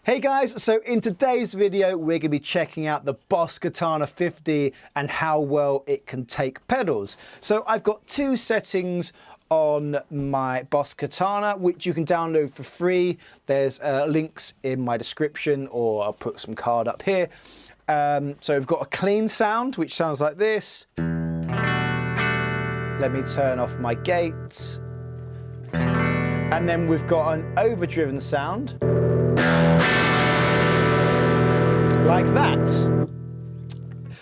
Hey guys, so in today's video we're going to be checking out the Boss Katana 50 and how well it can take pedals. So I've got two settings on my Boss Katana which you can download for free. There's links in my description, or I'll put some card up here. So we've got a clean sound which sounds like this. Let me turn off my gates. And then we've got an overdriven sound. Like that.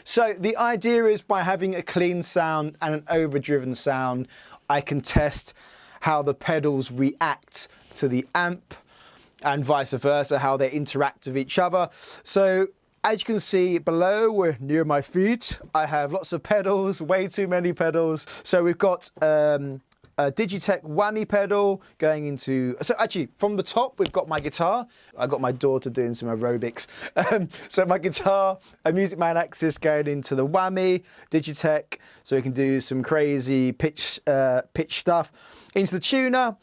So the idea is, by having a clean sound and an overdriven sound, I can test how the pedals react to the amp and vice versa, how they interact with each other. So as you can see below, we're near my feet. I have lots of pedals, way too many pedals. So we've got a Digitech Whammy pedal going into, so actually from the top we've got my guitar. I got my daughter doing some aerobics. So my guitar, a Music Man Axis going into the Whammy, Digitech, so we can do some crazy pitch stuff. Into the tuner,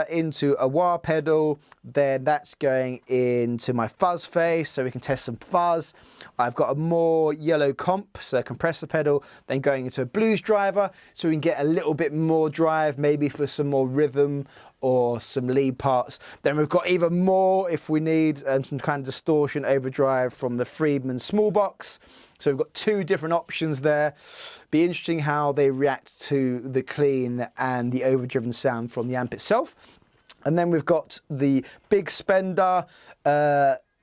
into a wah pedal, then that's going into my fuzz face so we can test some fuzz. I've got a more yellow comp, so a compressor pedal, then going into a blues driver so we can get a little bit more drive, maybe for some more rhythm or some lead parts. Then we've got even more if we need some kind of distortion overdrive from the Friedman Smallbox. So we've got two different options there. Be interesting how they react to the clean and the overdriven sound from the amp itself. And then we've got the big spender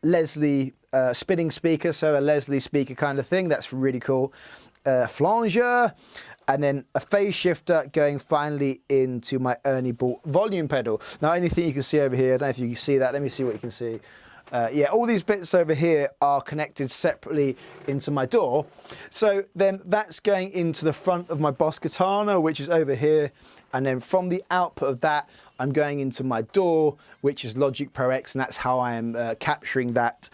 Leslie spinning speaker, so a Leslie speaker kind of thing. That's really cool. Flanger. And then a phase shifter going finally into my Ernie Ball volume pedal. Now, anything you can see over here, I don't know if you can see that. Let me see what you can see. Yeah, all these bits over here are connected separately into my DAW. So then that's going into the front of my Boss Katana, which is over here. And then from the output of that, I'm going into my DAW, which is Logic Pro X, and that's how I am capturing that.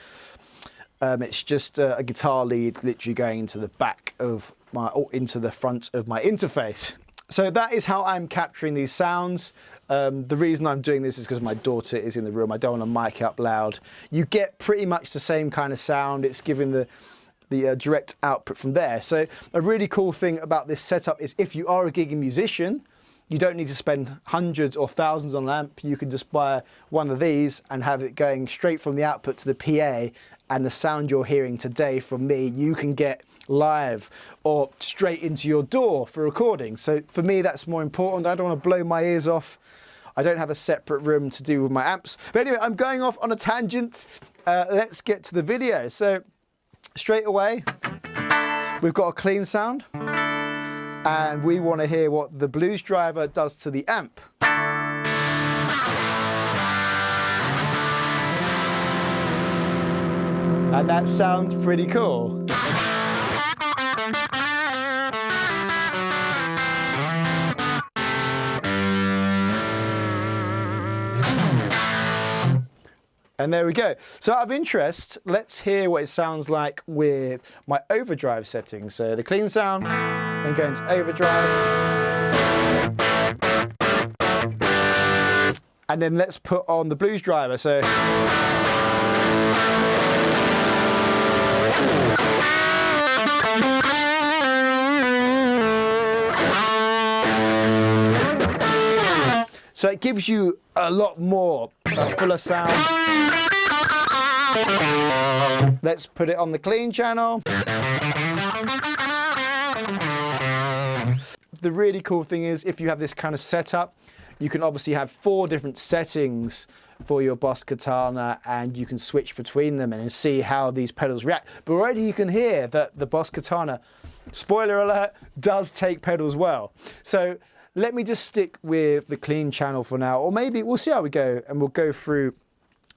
It's just a guitar lead literally going into the back of my, or into the front of my interface. So that is how I'm capturing these sounds. The reason I'm doing this is because my daughter is in the room. I don't want to mic up loud. You get pretty much the same kind of sound. It's giving the direct output from there. So a really cool thing about this setup is, if you are a gigging musician, you don't need to spend hundreds or thousands on an amp. You can just buy one of these and have it going straight from the output to the PA, and the sound you're hearing today from me, you can get live or straight into your DAW for recording. So for me, that's more important. I don't want to blow my ears off. I don't have a separate room to do with my amps. But anyway, I'm going off on a tangent. Let's get to the video. So straight away, we've got a clean sound, and we want to hear what the blues driver does to the amp. And that sounds pretty cool. And there we go. So out of interest, let's hear what it sounds like with my overdrive settings. So the clean sound, then go into overdrive. And then let's put on the blues driver. So it gives you a lot more, a fuller sound. Let's put it on the clean channel. The really cool thing is, if you have this kind of setup, you can obviously have 4 different settings for your Boss Katana, and you can switch between them and see how these pedals react. But already you can hear that the Boss Katana, spoiler alert, does take pedals well. So let me just stick with the clean channel for now, or maybe we'll see how we go, and we'll go through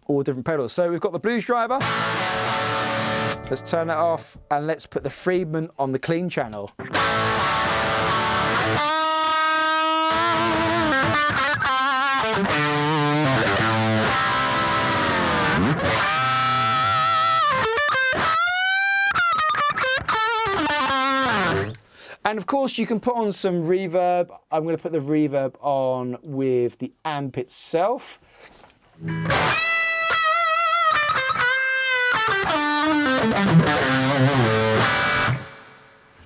all different pedals. So we've got the blues driver. Let's turn it off, and let's put the Friedman on the clean channel. And of course you can put on some reverb. I'm going to put the reverb on with the amp itself.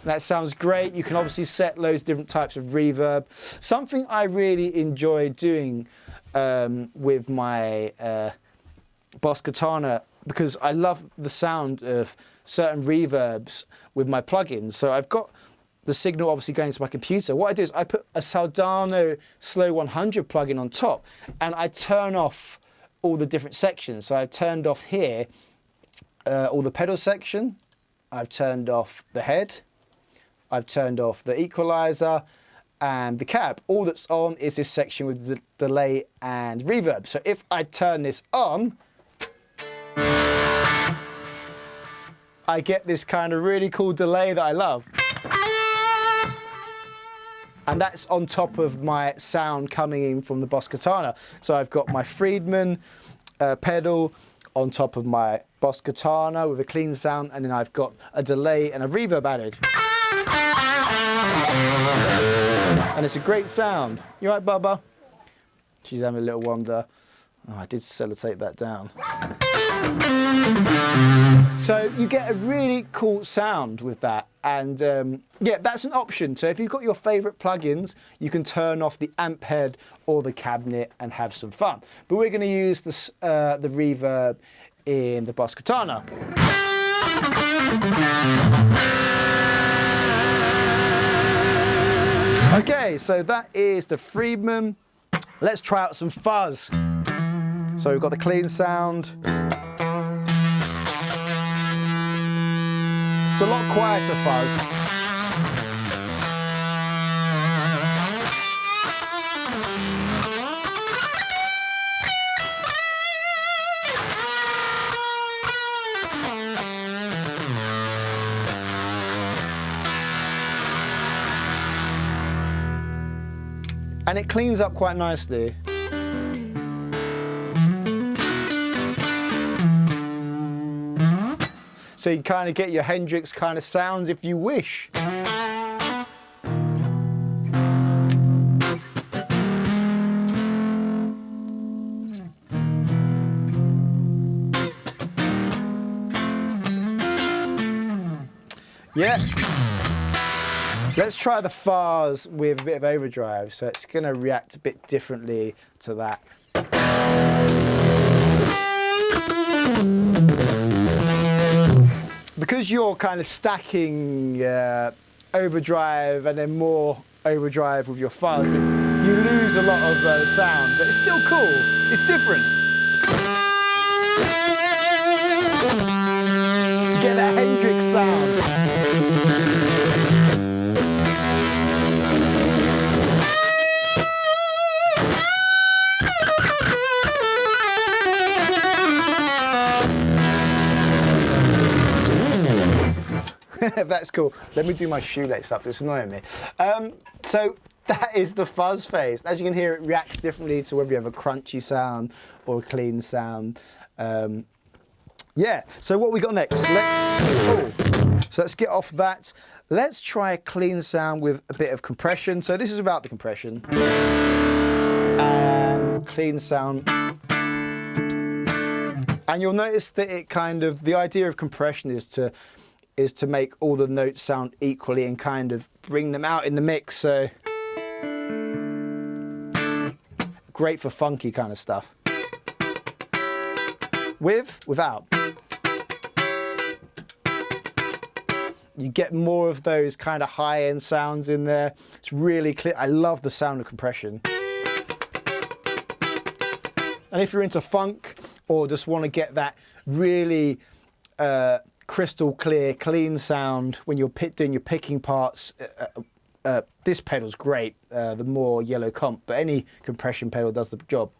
That sounds great. You can obviously set loads of different types of reverb. Something I really enjoy doing with my Boss Katana, because I love the sound of certain reverbs with my plugins. So I've got the signal obviously going to my computer. What I do is I put a Soldano Slow 100 plugin on top, and I turn off all the different sections. So I've turned off here all the pedal section. I've turned off the head. I've turned off the equalizer and the cab. All that's on is this section with the delay and reverb. So if I turn this on, I get this kind of really cool delay that I love. And that's on top of my sound coming in from the Boss Katana. So I've got my Friedman pedal on top of my Boss Katana with a clean sound, and then I've got a delay and a reverb added. And it's a great sound. You right, Bubba? She's having a little wander. Oh, I did sellotape that down. So you get a really cool sound with that. And yeah, that's an option. So if you've got your favorite plugins, you can turn off the amp head or the cabinet and have some fun. But we're going to use this, the reverb in the Boss Katana. Okay, so that is the Friedman. Let's try out some fuzz. So we've got the clean sound. It's a lot quieter fuzz. And it cleans up quite nicely. So you can kind of get your Hendrix kind of sounds if you wish. Yeah. Let's try the Fuzz with a bit of overdrive, so it's going to react a bit differently to that. Because you're kind of stacking overdrive and then more overdrive with your Fuzz, you lose a lot of sound, but it's still cool. It's different. You get that Hendrix sound. That's cool. Let me do my shoelace up, it's annoying me. So that is the fuzz phase. As you can hear, it reacts differently to whether you have a crunchy sound or a clean sound. Yeah, so what we got next? So let's get off that. Let's try a clean sound with a bit of compression. So this is without the compression. And clean sound. And you'll notice that it kind of, the idea of compression is to make all the notes sound equally and kind of bring them out in the mix. So great for funky kind of stuff. Without. You get more of those kind of high-end sounds in there. It's really clear. I love the sound of compression. And if you're into funk or just want to get that really crystal clear, clean sound when you're doing your picking parts, this pedal's great, the more Yellow Comp, but any compression pedal does the job.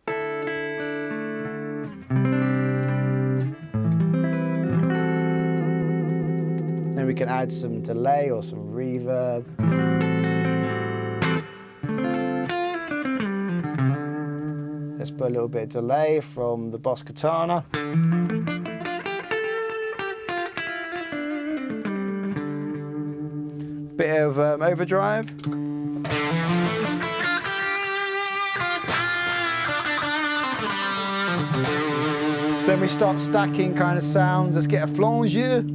Then we can add some delay or some reverb. Let's put a little bit of delay from the Boss Katana. Bit of overdrive. So then we start stacking kind of sounds. Let's get a flanger.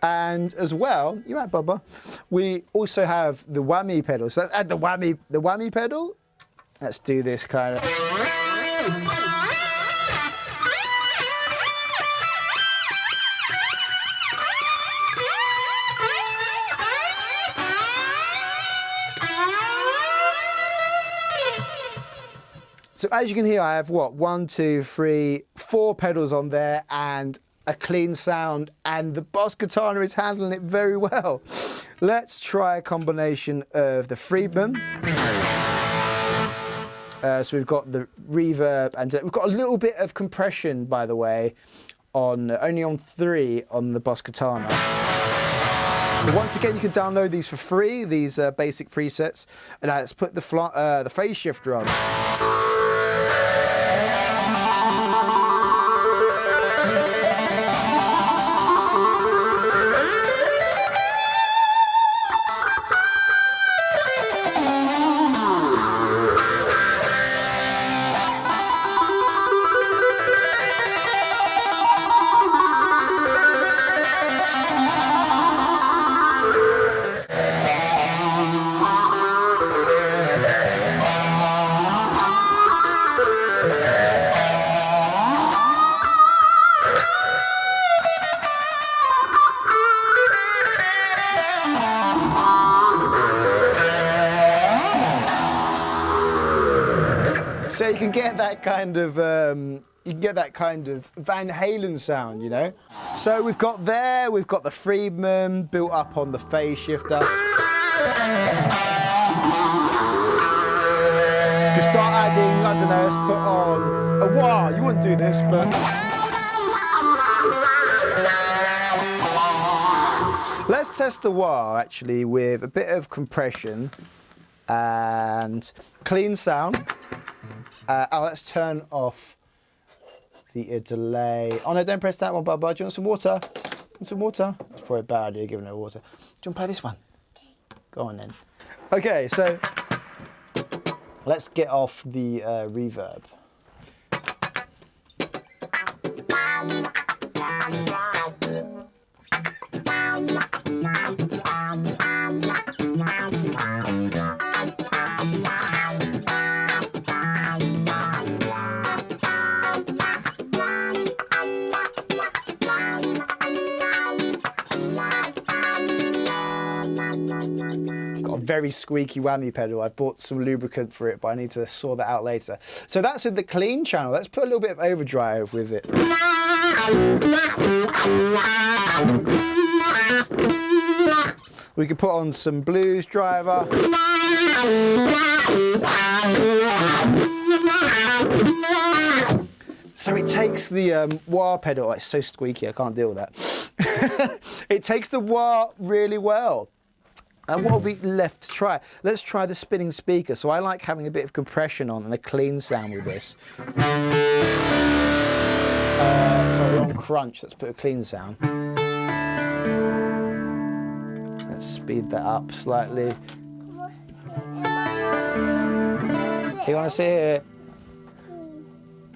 And as well, you right, Bubba, we also have the whammy pedal. So let's add the whammy pedal. Let's do this kind of. So as you can hear, I have what, 1, 2, 3, 4 pedals on there and a clean sound, and the Boss Katana is handling it very well. Let's try a combination of the Friedman. So we've got the reverb, and we've got a little bit of compression, by the way, on only on 3 on the Boss Katana. But once again, you can download these for free, these basic presets. And now let's put the phase shifter on. So you can get that kind of Van Halen sound, you know. So we've got the Friedman built up on the phase shifter. You can start adding, I don't know, let's put on a wah. You wouldn't do this, but let's test the wah actually with a bit of compression and clean sound. Let's turn off the delay. Oh no, don't press that one, Bubba. Do you want some water? Want some water? It's probably a bad idea giving her water. Do you want to play this one? Go on then. Okay, so let's get off the reverb. Very squeaky whammy pedal. I've bought some lubricant for it, but I need to sort that out later. So that's with the clean channel. Let's put a little bit of overdrive with it. We could put on some blues driver. So it takes the wah pedal. Oh, it's so squeaky, I can't deal with that. It takes the wah really well. And what have we left to try? Let's try the spinning speaker. So I like having a bit of compression on and a clean sound with this. Sorry, we're on crunch. Let's put a clean sound. Let's speed that up slightly. You want to see it?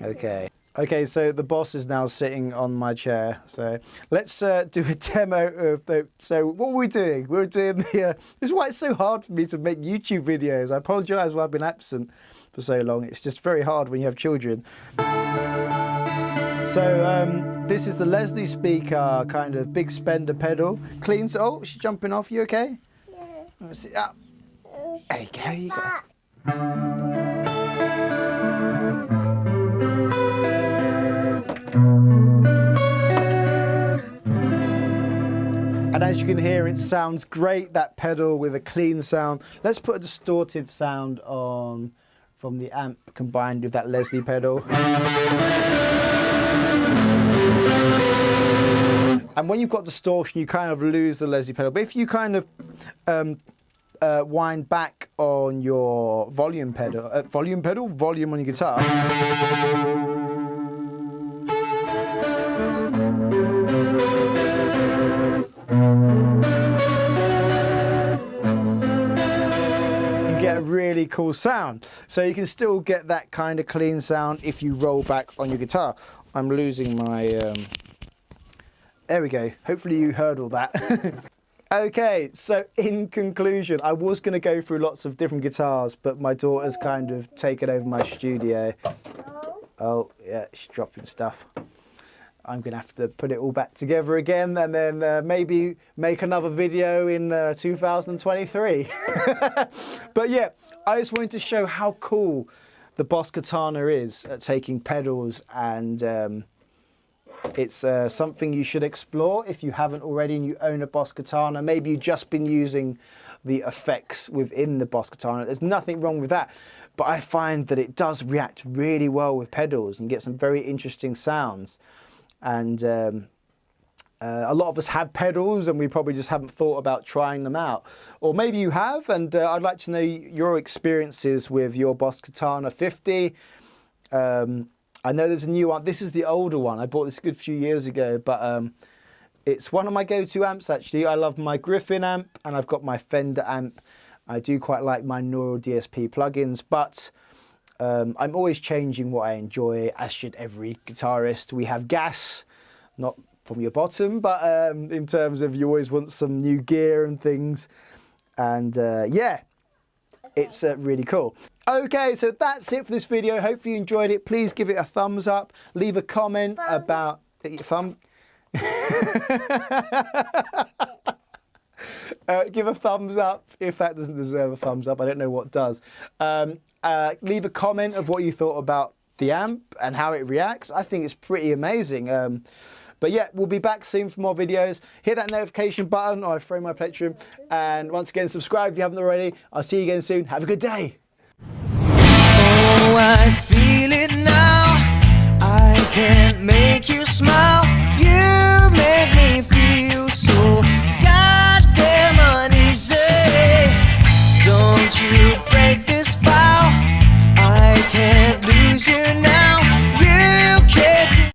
Okay. Okay, so the boss is now sitting on my chair. So let's do a demo of the. So what are we doing? We're doing the. This is why it's so hard for me to make YouTube videos. I apologise why I've been absent for so long. It's just very hard when you have children. So this is the Leslie speaker, kind of big spender pedal. Clean. Oh, she's jumping off. You okay? Yeah. Let's see. Ah. There you go. You go. And as you can hear, it sounds great, that pedal with a clean sound. Let's put a distorted sound on from the amp combined with that Leslie pedal. And when you've got distortion, you kind of lose the Leslie pedal. But if you kind of wind back on your volume on your guitar. really cool sound. So you can still get that kind of clean sound if you roll back on your guitar. I'm losing my, there we go. Hopefully you heard all that. Okay, so in conclusion, I was going to go through lots of different guitars, but my daughter's kind of taken over my studio. Oh, yeah, she's dropping stuff. I'm going to have to put it all back together again and then maybe make another video in 2023. But yeah, I just wanted to show how cool the Boss Katana is at taking pedals, and it's something you should explore if you haven't already and you own a Boss Katana. Maybe you've just been using the effects within the Boss Katana. There's nothing wrong with that, but I find that it does react really well with pedals and get some very interesting sounds. And a lot of us have pedals and we probably just haven't thought about trying them out. Or maybe you have, and I'd like to know your experiences with your Boss Katana 50. I know there's a new one. This is the older one. I bought this a good few years ago, but it's one of my go-to amps actually. I love my Griffin amp and I've got my Fender amp. I do quite like my Neural DSP plugins, but I'm always changing what I enjoy, as should every guitarist. We have gas, not from your bottom, but in terms of you always want some new gear and things. And yeah, it's really cool. Okay, so that's it for this video. Hopefully you enjoyed it. Please give it a thumbs up. Leave a comment about your thumb. Give a thumbs up if that doesn't deserve a thumbs up. I don't know what does. Leave a comment of what you thought about the amp and how it reacts. I think it's pretty amazing. But yeah, we'll be back soon for more videos. Hit that notification button or I throw my plectrum. And once again, subscribe if you haven't already. I'll see you again soon. Have a good day. Oh, I feel it now. I can make you smile.